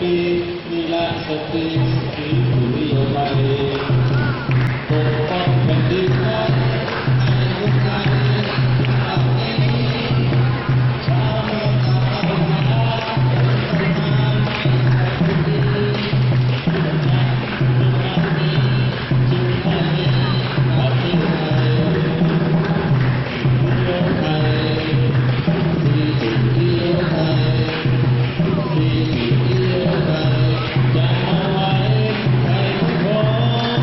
ติวีระสติสีสุริโยไทยปกป้องแผ่นดินไทยให้คนไทยเอาเองชาวเมืองไทยมาเป็นคนมาแผ่นดินเป็นงานดีจึงให้ประเทศไทยสุริโยไทยสีสุริโยไทยสีสุริโยไทยจะเอาไว้ใครผู้ครอง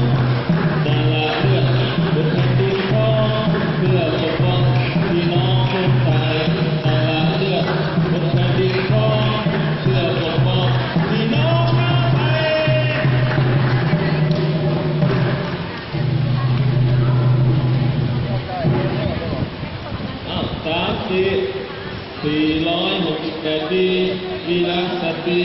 จะละเลือดบนแผ่นดินของเพื่อปกป้องพี่น้องคนไทยจะละเลือดบนแผ่นดินของเพื่อปกป้องพี่น้องชาวไทย3,468 ปีวีระสตรี